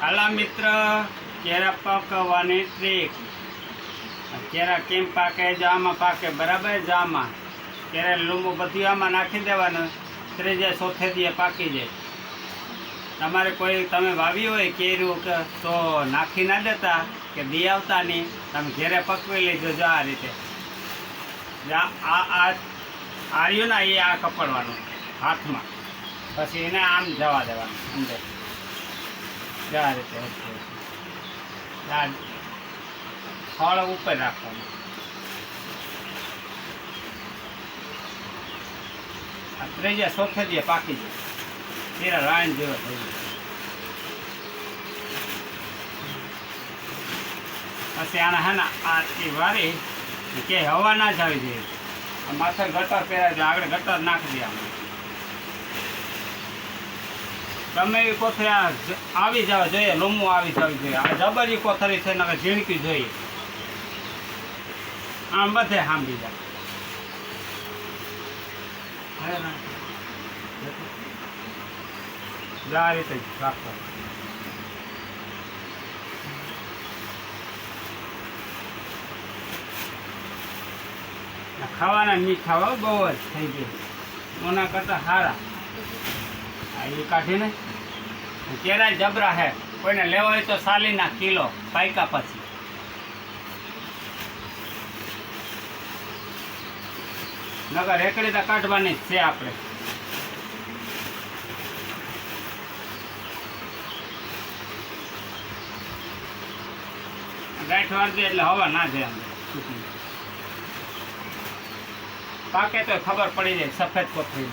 હાલા મિત્ર, કેળા પકવવાની ટ્રીક. કેળા કેમ પાકે? જામાં પાકે, બરાબર. જામાં કેળા લીંબુ બધું આમાં નાખી દેવાનું. ત્રીજે ચોથે દીએ પાકી જાય. તમારે કોઈ તમે વાવી હોય કેરું તો નાખી ના દેતા કે દી આવતા નહીં. તમે ઘેરે પકવી લેજો. જો આ રીતે આર્યું ને એ આ કપડવાનું હાથમાં, પછી એને આમ જવા દેવાનું અંદર. આ રીતે ફળ ઉપર રાખવાનું. આ ત્રીજા ચોથે દીએ પાકી જાય. તેરા રાણ જેવો થઈ જાય. પછી આના હે ને આથી વારી કે હવા ના જ આવી જોઈએ. માથે ગટર પહેરાય છે, આગળ ગટર નાખી દે. આમાં ગમે એવી કોથળી આવી જવા જોઈએ, લોમું આવી જવી જોઈએ. આ જબરી કોથળી છે ને ઝીણકી જોઈએ. આમ બધે સાંભળી જાય. આ રીતે રાખવાનું. ખાવાના મીઠા બહુ જ થઈ ગયું. ઓના કરતા સારા એ કાઢીને. કેળા જબરા હે, કોઈને લેવા હોય તો સાલીના કિલો પાયકા પછી. નગર રેકડી તો કાઢવાની જ છે આપણે. ગાંઠ વાર દે એટલે હવા ના જાય. પાકે તો ખબર પડી જાય સફેદ કોથળી.